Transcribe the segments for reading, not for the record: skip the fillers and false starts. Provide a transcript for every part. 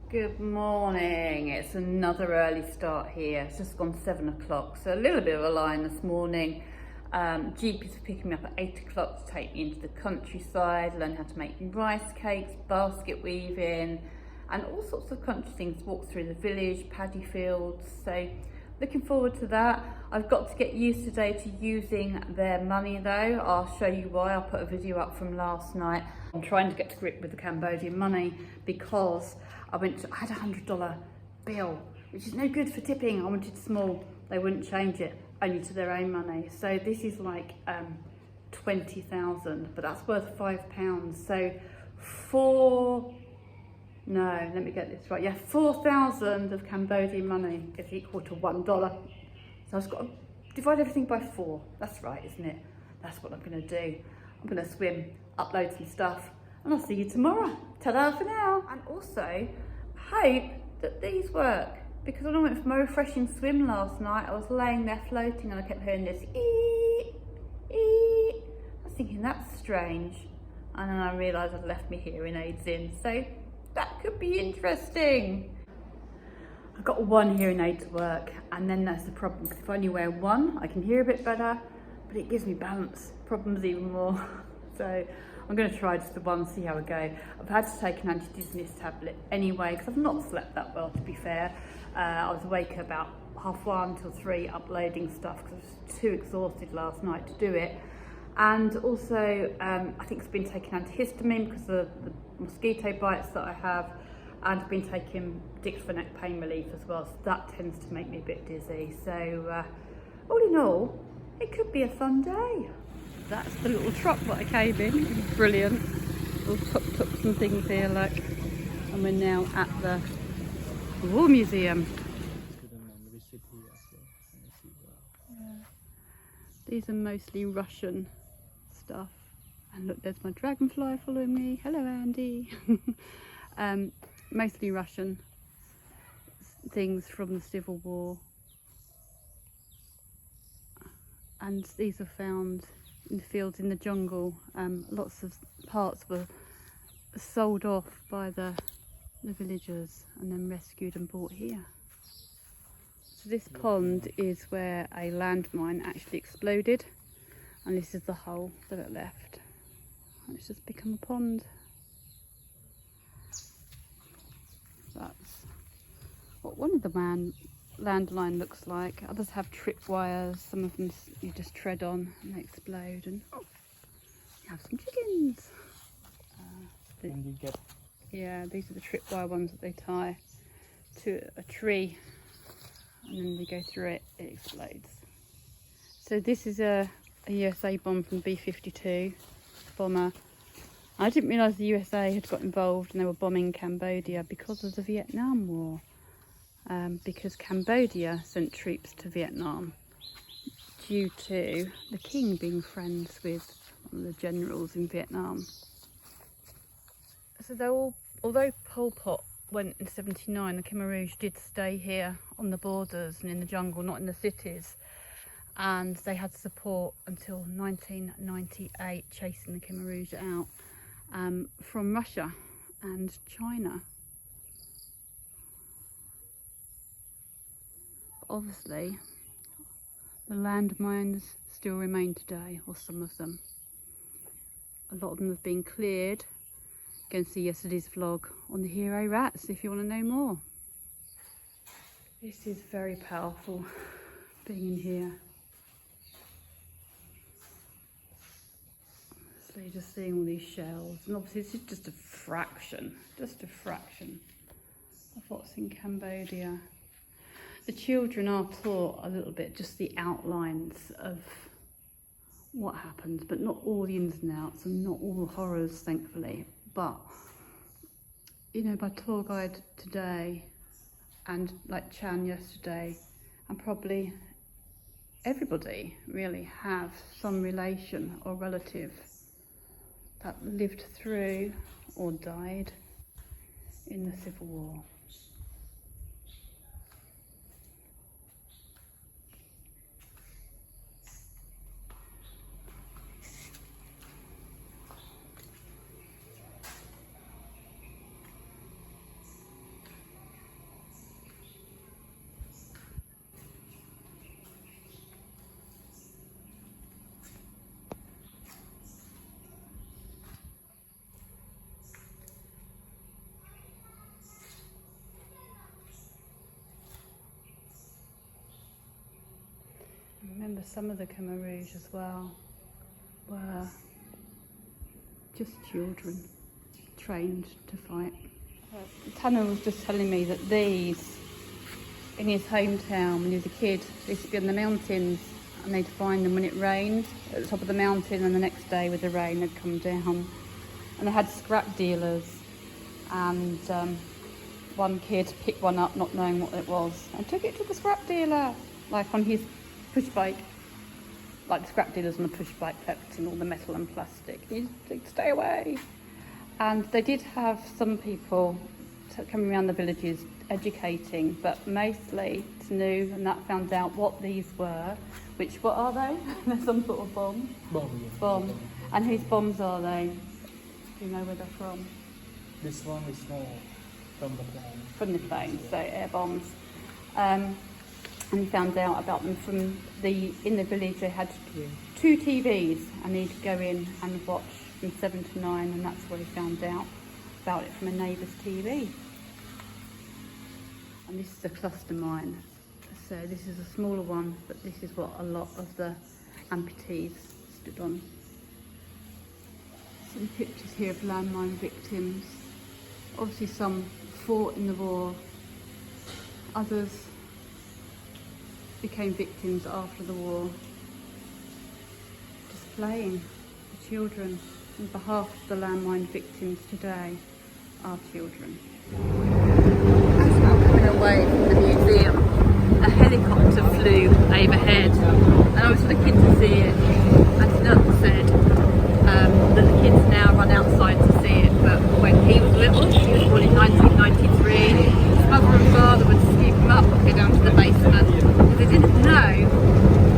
Good morning. It's another early start here. It's just gone 7 o'clock, so a little bit of a line this morning. GPs are picking me up at 8 o'clock to take me into the countryside, learn how to make rice cakes, basket weaving, and all sorts of country things. Walk through the village, paddy fields. So looking forward to that. I've got to get used today to using their money though. I'll show you why. I'll put a video up from last night. I'm trying to get to grip with the Cambodian money because I had a $100 bill, which is no good for tipping. I wanted small. They wouldn't change it, only to their own money. So this is like 20,000, but that's worth £5. So let me get this right. Yeah, 4,000 of Cambodian money is equal to $1. So I've just got to divide everything by 4. That's right, isn't it? That's what I'm going to do. I'm going to swim, upload some stuff, and I'll see you tomorrow. Ta-da for now. And also, hope that these work, because when I went for my refreshing swim last night, I was laying there floating and I kept hearing this ee, ee. I was thinking, that's strange. And then I realised I'd left my hearing aids in, so that could be interesting. I've got one hearing aid to work, and then that's the problem, because if I only wear one, I can hear a bit better, but it gives me balance problems even more. So I'm going to try just the one, see how I go. I've had to take an anti-dizziness tablet anyway, because I've not slept that well, to be fair. I was awake at about 1:30 till 3 uploading stuff, because I was too exhausted last night to do it. And also, I think I've been taking antihistamine because of the mosquito bites that I have, and I've been taking diclofenac pain relief as well, so that tends to make me a bit dizzy. So all in all, it could be a fun day. That's the little truck that I came in. Brilliant. Little tuk-tuks and things here, look. And we're now at the War Museum. Yeah. These are mostly Russian stuff. And look, there's my dragonfly following me. Hello, Andy. Mostly Russian things from the Civil War. And these are found in the fields in the jungle. Lots of parts were sold off by the villagers and then rescued and brought here. So this pond is where a landmine actually exploded, and this is the hole that it left. It's just become a pond. That's what one of the landline looks like. Others have tripwires. Some of them you just tread on and they explode. And you have some chickens. Yeah, these are the tripwire ones that they tie to a tree, and then they go through it. It explodes. So this is a USA bomb from B-52 bomber. I didn't realise the USA had got involved and they were bombing Cambodia because of the Vietnam War. Because Cambodia sent troops to Vietnam due to the king being friends with one of the generals in Vietnam. So although Pol Pot went in 79, the Khmer Rouge did stay here on the borders and in the jungle, not in the cities. And they had support until 1998, chasing the Khmer Rouge out from Russia and China. Obviously, the landmines still remain today, or some of them. A lot of them have been cleared. Go and see yesterday's vlog on the hero rats if you want to know more. This is very powerful, being in here. So you're just seeing all these shells, and obviously this is just a fraction of what's in Cambodia. The children are taught a little bit, just the outlines of what happens, but not all the ins and outs and not all the horrors, thankfully. But, you know, my tour guide today, and like Chan yesterday, and probably everybody really have some relation or relative that lived through or died in the Civil War. remember some of the Khmer Rouge as well were just children trained to fight. Thanut was just telling me that these, in his hometown when he was a kid, they used to be on the mountains and they'd find them when it rained at the top of the mountain, and the next day with the rain they'd come down. And they had scrap dealers, and one kid picked one up not knowing what it was and took it to the scrap dealer, like on his push bike. Like the scrap dealers on the push bike collecting all the metal and plastic. He'd stay away. And they did have some people coming around the villages educating, but mostly Thanut and that found out what these were. What are they? They're some sort of bomb. Bomb. And whose bombs are they? Do you know where they're from? This one is from the plane. From the plane, so air bombs. And he found out about them from in the village they had 2 TVs, and he'd go in and watch from 7 to 9, and that's where he found out about it, from a neighbour's TV. And this is a cluster mine. So this is a smaller one, but this is what a lot of the amputees stood on. Some pictures here of landmine victims. Obviously some fought in the war, others became victims after the war. Displaying the children on behalf of the landmine victims today, our children. As we were coming away from the museum, a helicopter flew overhead, and I was looking to see it, and Thanut said that the kids now run outside to see it, but when he was little, he was born in 1993, his mother and father would scoop him up and go down to the basement, because they didn't know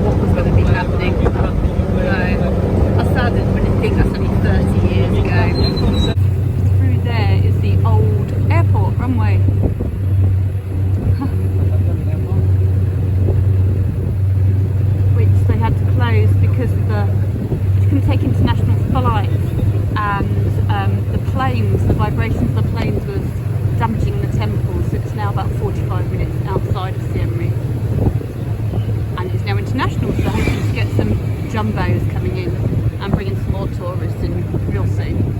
what was going to be happening. So I saddened when I think that's only 30 years ago. Through there is the old airport runway. Which they had to close because it couldn't take international flights, and the planes, the vibrations of the planes was damaging the temple, so it's now about 45 minutes outside of Siem Reap. And it's now international, so hoping to get some jumbos coming in and bringing some more tourists in real soon.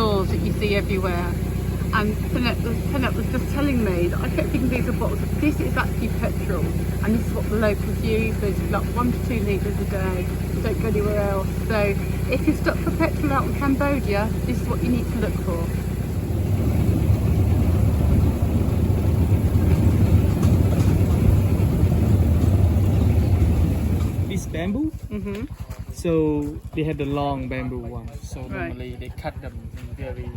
That you see everywhere, and Thanut was just telling me that I kept thinking these are bottles. This is actually petrol, and this is what the locals use. There's like 1 to 2 litres a day. You don't go anywhere else. So if you stop for petrol out in Cambodia, this is what you need to look for. This bamboo. So they had the long bamboo one. So normally they cut them in very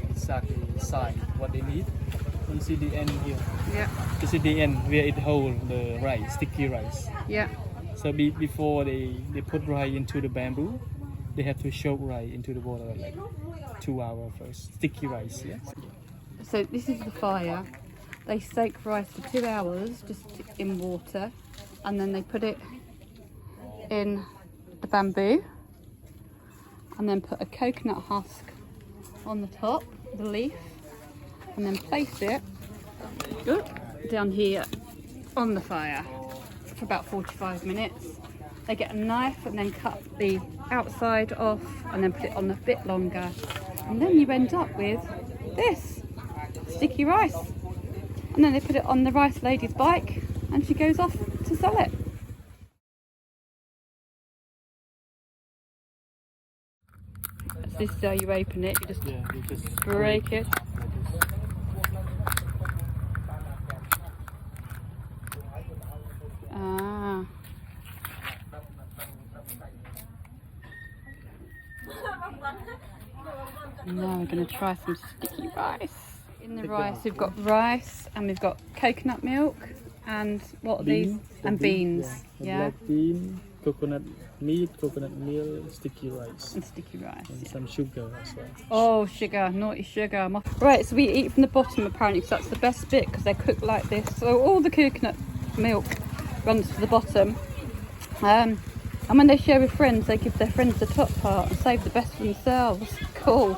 exactly size what they need. You see the end here. Yeah. You see the end where it holds the rice, sticky rice. Yeah. So before they put rice into the bamboo, they have to soak rice into the water like 2 hours first. Sticky rice. Yeah. So this is the fire. They soak rice for 2 hours just in water, and then they put it in the bamboo, and then put a coconut husk on the top, the leaf, and then place it down here on the fire for about 45 minutes. They get a knife and then cut the outside off and then put it on a bit longer, and then you end up with this sticky rice. And then they put it on the rice lady's bike and she goes off to sell it. This is how you open it, you just break it. Ah. Now we're going to try some sticky rice. In the rice we've got rice and we've got coconut milk and what are these? And beans. Yeah. Black bean, coconut meat, coconut meal, sticky rice, And sticky rice. and Yeah. some sugar as well. Oh, sugar, naughty sugar. Right, so we eat from the bottom apparently, because that's the best bit, because they cook like this. So all the coconut milk runs to the bottom. And when they share with friends, they give their friends the top part and save the best for themselves. Cool.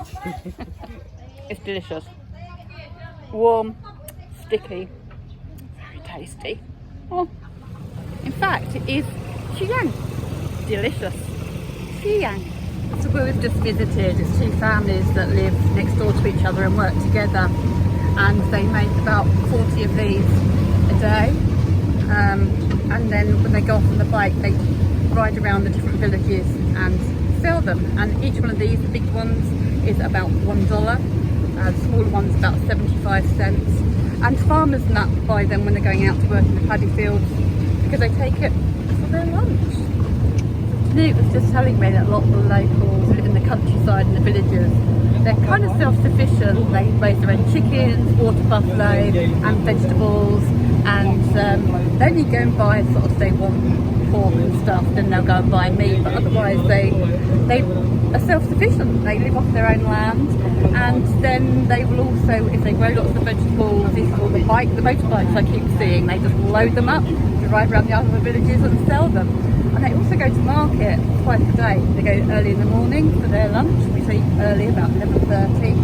It's delicious. Warm, sticky, very tasty. Oh, in fact, it is Chiang. Delicious. Chiang. So where we've just visited, it's two families that live next door to each other and work together, and they make about 40 of these a day. And then when they go off on the bike, they ride around the different villages and sell them. And each one of these, the big ones, is about $1. The smaller ones about 75 cents. And farmers nut buy them when they're going out to work in the paddy fields, because they take it for their lunch. Thanut was just telling me that a lot of the locals who live in the countryside and the villages, they're kind of self-sufficient. They raise their own chickens, water buffalo and vegetables, and they only go and buy sort of, they want pork and stuff, then they'll go and buy meat, but otherwise they are self-sufficient. They live off their own land, and then they will also, if they grow lots of vegetables, or the motorbikes I keep seeing, they just load them up to ride around the other villages and sell them. And they also go to market twice a day. They go early in the morning for their lunch, which they eat early, about 11:30,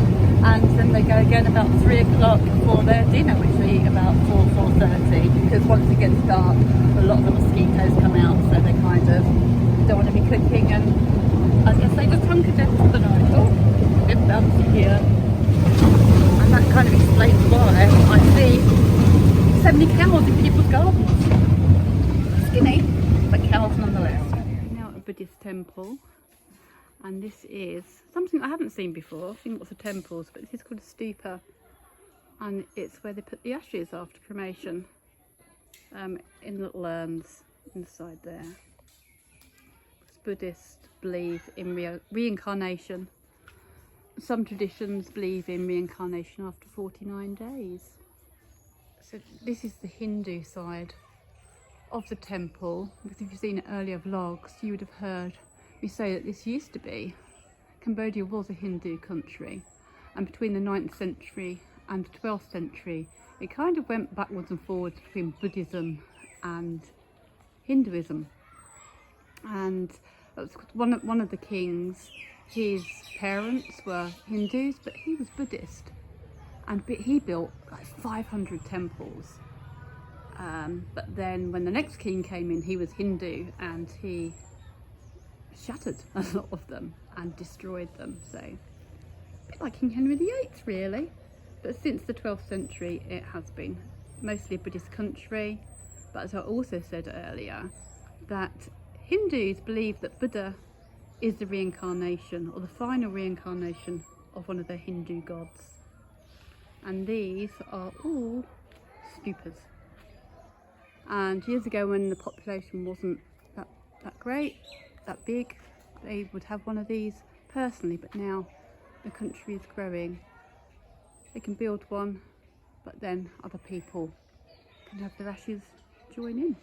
and then they go again about 3 o'clock for their dinner, which they eat about 4:30, because once it gets dark, a lot of the mosquitoes come out, so they kind of don't want to be cooking, and I guess they just hunker down for the night. Oh, it's bouncy here. And that kind of explains why I see so many cows in people's gardens. Skinny, but cows nonetheless. We're now at a Buddhist temple, and this is something I haven't seen before. I've seen lots of temples, but this is called a stupa, and it's where they put the ashes after cremation, in little urns inside there. Buddhists believe in reincarnation. Some traditions believe in reincarnation after 49 days. So this is the Hindu side of the temple, because if you've seen earlier vlogs, you would have heard me say that this used to be, Cambodia was a Hindu country, and between the 9th century and the 12th century it kind of went backwards and forwards between Buddhism and Hinduism. And one of the kings, his parents were Hindus, but he was Buddhist, and he built like 500 temples. But then when the next king came in, he was Hindu, and he shattered a lot of them and destroyed them. So a bit like King Henry VIII really. But since the 12th century it has been mostly a Buddhist country. But as I also said earlier, that Hindus believe that Buddha is the reincarnation, or the final reincarnation, of one of their Hindu gods. And these are all stupas. And years ago, when the population wasn't that great, that big, they would have one of these personally, but now the country is growing. They can build one, but then other people can have their ashes join in.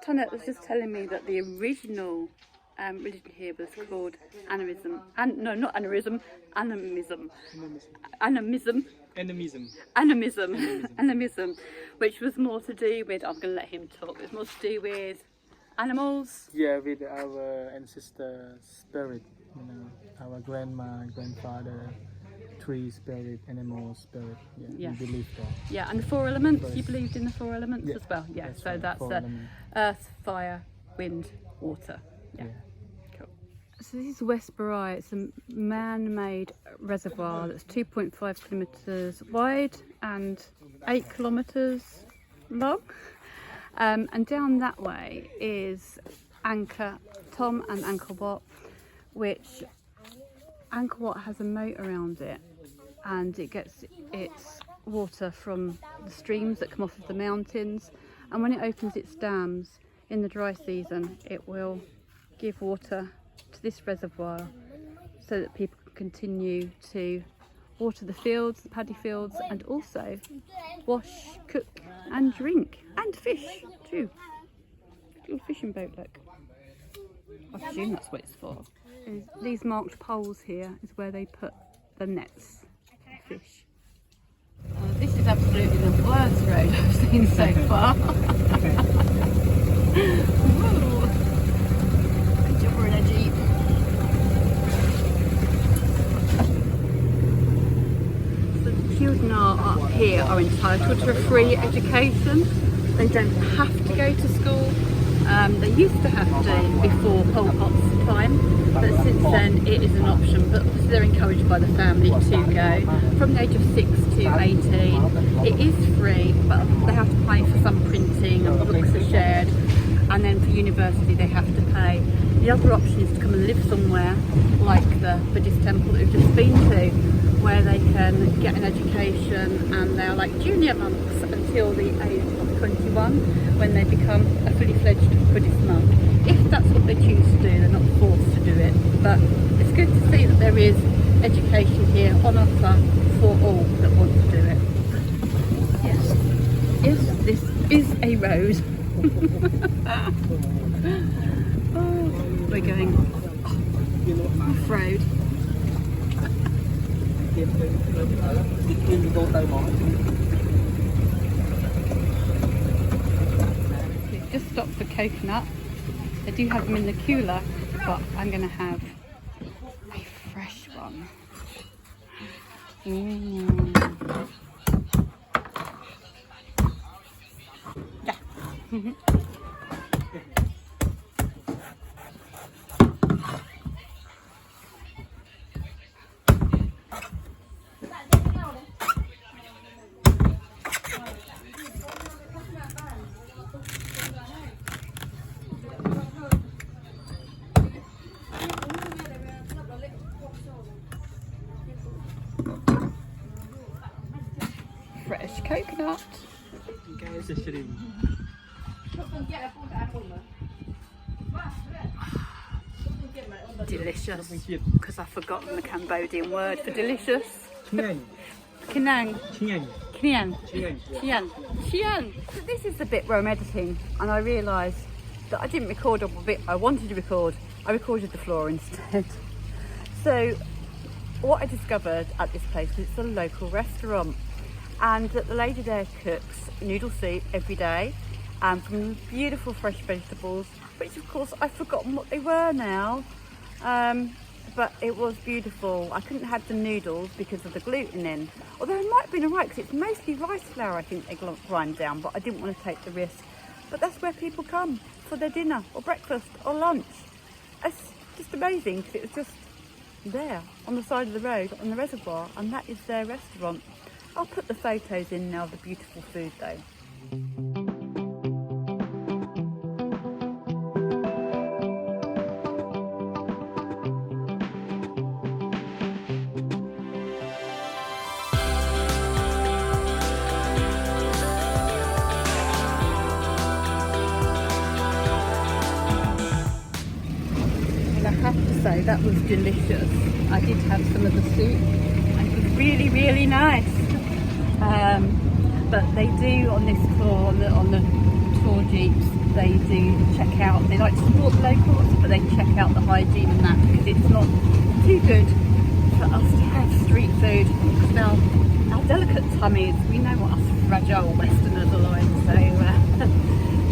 Thanut was just telling me that the original religion here was called animism. No, not animism, animism. Animism, which was more to do with, I'm going to let him talk, it's more to do with animals. Yeah, with our ancestor spirit, you know, our grandma, grandfather, tree spirit, animal spirit. Yeah, we believe that. Yeah, and the 4 elements, you believed in the 4 elements as well? Yeah, that's so right. That's earth, fire, wind, water. Yeah. Cool. So this is West Barai. It's a man-made reservoir that's 2.5 kilometres wide and 8 kilometres long. And down that way is Angkor Thom and Angkor Wat, which Angkor Wat has a moat around it, and it gets its water from the streams that come off of the mountains, and when it opens its dams in the dry season it will give water to this reservoir so that people can continue to water the fields, the paddy fields, and also wash, cook and drink and fish too. little fishing boat, look. I presume that's what it's for. These marked poles here is where they put the nets of fish. This is absolutely the worst road I've seen so far. Whoa. Good job we're in a jeep. So the children up here are entitled to a free education. They don't have to go to school. They used to have to before Pol Pot's time, but since then it is an option. But obviously they're encouraged by the family to go from the age of 6 to 18. It is free, but they have to pay for some printing and the books are shared. And then for university they have to pay. The other option is to come and live somewhere like the Buddhist Temple that we've just been to, where they can get an education and they're like junior monks until the age of 21 when they become a fully fledged Buddhist monk. If that's what they choose to do, they're not forced to do it. But it's good to see that there is education here on offer for all that want to do it. Yes, this is a road. Oh, we're going off-road. We've just stopped for coconut. They do have them in the cooler, but I'm going to have a fresh one. Yeah. Fresh coconut. Delicious, because I've forgotten the Cambodian word for delicious. Kinang. Chian. So this is the bit where I'm editing and I realised that I didn't record a bit I wanted to record. I recorded the floor instead. So what I discovered at this place is it's a local restaurant and that the lady there cooks noodle soup every day from beautiful fresh vegetables, which of course I've forgotten what they were now. But it was beautiful. I couldn't have the noodles because of the gluten in, although it might have been alright because it's mostly rice flour I think they grind down, but I didn't want to take the risk. But that's where people come for their dinner or breakfast or lunch. It's just amazing because it was just there on the side of the road on the reservoir, and that is their restaurant. I'll put the photos in now of the beautiful food though. So that was delicious. I did have some of the soup and it was really, really nice. But they do on this tour, on the tour jeeps, they do check out, they like to support the locals, but they check out the hygiene and that because it's not too good for us to have street food. Because now our delicate tummies, we know what us fragile Westerners are like. So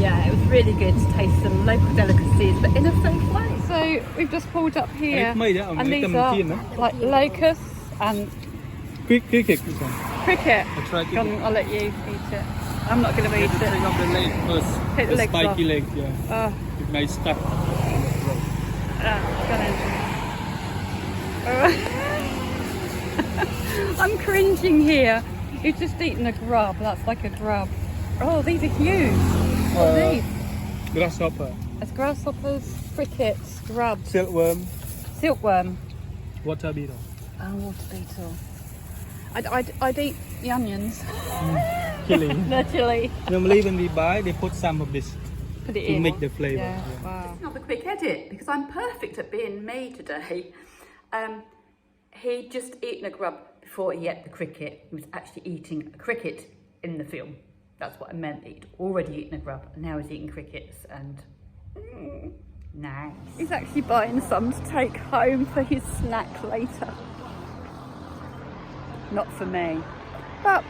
yeah, it was really good to taste some local delicacies, but in a safe way. So we've just pulled up here, and these are like locusts and cricket. Cricket. I'll let you eat it. I'm not going to eat it. Take off the leg first. Take the legs spiky off. leg, yeah. It may stuck. I'm cringing here. You've just eaten a grub. That's like a grub. Oh, these are huge. What are these? Grasshopper. It's grasshoppers, crickets, grubs. Silkworm. Silkworm. Water beetle. Oh, water beetle. I'd eat the onions. Chili. The chili. Normally when we buy, they put some of this Put it to in. make the flavour. Yeah. Wow. Another quick edit because I'm perfect at being me today. He'd just eaten a grub before he ate the cricket. He was actually eating a cricket in the film. That's what I meant. He'd already eaten a grub and now he's eating crickets, and Nice. He's actually buying some to take home for his snack later. Not for me. But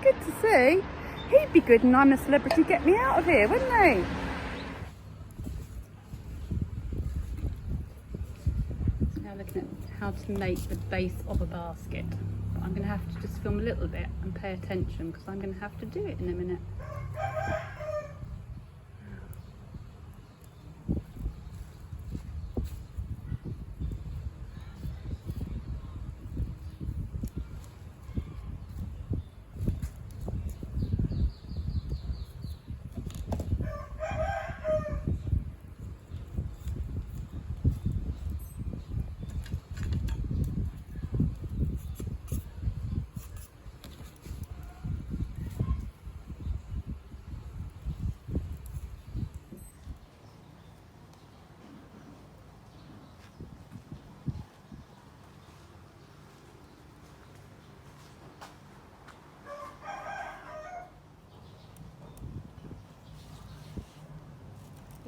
good to see. He'd be good and I'm a celebrity, get me out of here, wouldn't he? Now looking at how to make the base of a basket. But I'm going to have to just film a little bit and pay attention because I'm going to have to do it in a minute.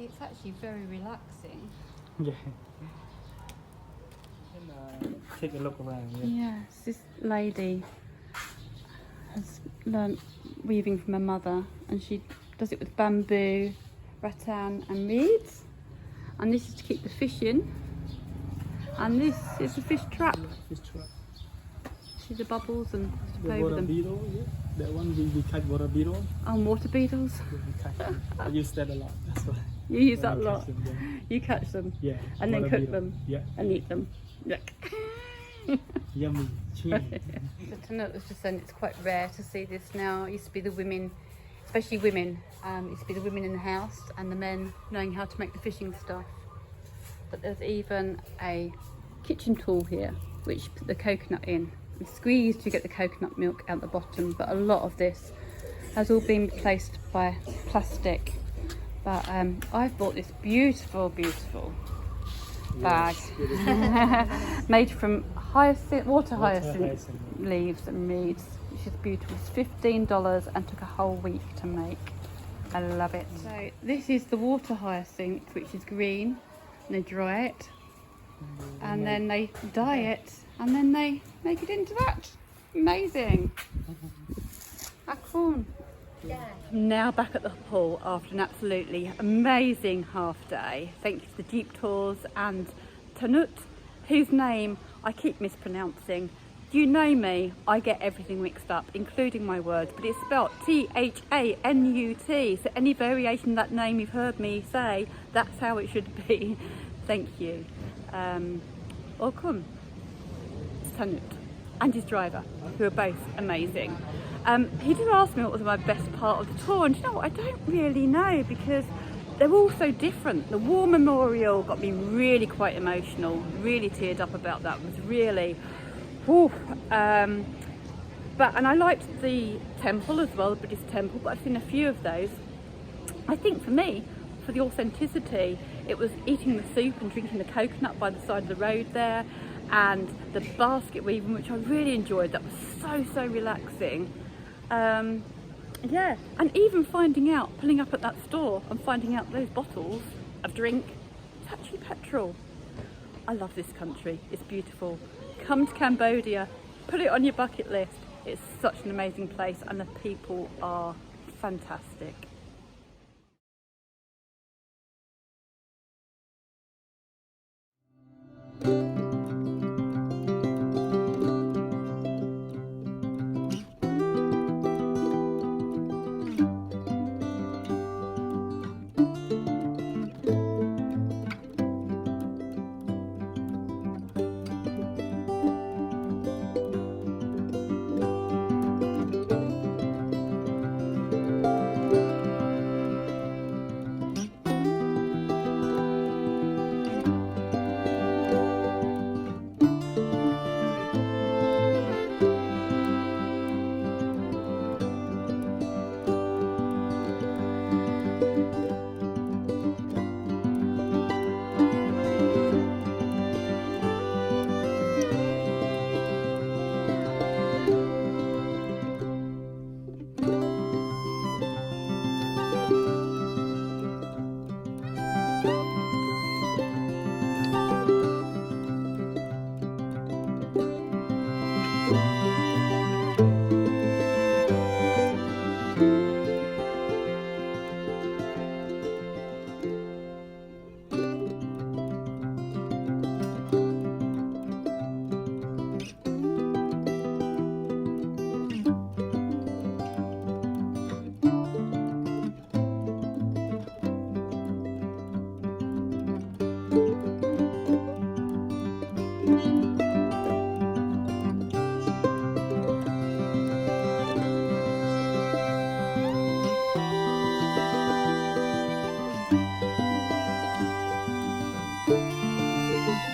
It's actually very relaxing. Yeah. And, take a look around. Yeah. Yes, this lady has learnt weaving from her mother and she does it with bamboo, rattan and reeds. And this is to keep the fish in. And this is a fish trap. Fish trap. See the bubbles and step The over water them. beetle, yeah. That one we catch water beetle. Oh, water beetles. We catch them. I use that a lot. That's why. You use When that a I lot. catch them, yeah. You catch them Yeah. and then water cook beetle. them Yeah. and eat them. Yuck. Yummy. Chewy. The Thanut was just saying it's quite rare to see this now. It used to be the women, especially women, it used to be the women in the house and the men knowing how to make the fishing stuff. But there's even a kitchen tool here which you put the coconut in and squeeze to get the coconut milk out the bottom, but a lot of this has all been replaced by plastic. But I've bought this beautiful bag made from water hyacinth leaves and reeds, which is beautiful. It's $15 and took a whole week to make. I love it. So this is the water hyacinth, which is green, and they dry it and then they dye it and then they make it into that. Amazing. How cool. I'm now back at the pool after an absolutely amazing half day. Thank you to the Jeep Tours and Thanut, whose name I keep mispronouncing. You know me, I get everything mixed up, including my words, but it's spelled Thanut. So any variation of that name you've heard me say, that's how it should be. Thank you. Welcome to Thanut and his driver, who are both amazing. He did ask me what was my best part of the tour, and you know what, I don't really know because they're all so different. The War Memorial got me really quite emotional, really teared up about that. It was really, whew. And I liked the temple as well, the Buddhist Temple, but I've seen a few of those. I think for me, for the authenticity, it was eating the soup and drinking the coconut by the side of the road there, and the basket weaving, which I really enjoyed. That was so relaxing. Yeah, and even pulling up at that store and finding out those bottles of drink, it's actually petrol. I love this country, it's beautiful. Come to Cambodia, put it on your bucket list. It's such an amazing place and the people are fantastic.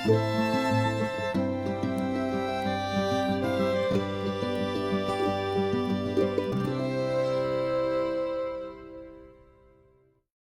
Bye.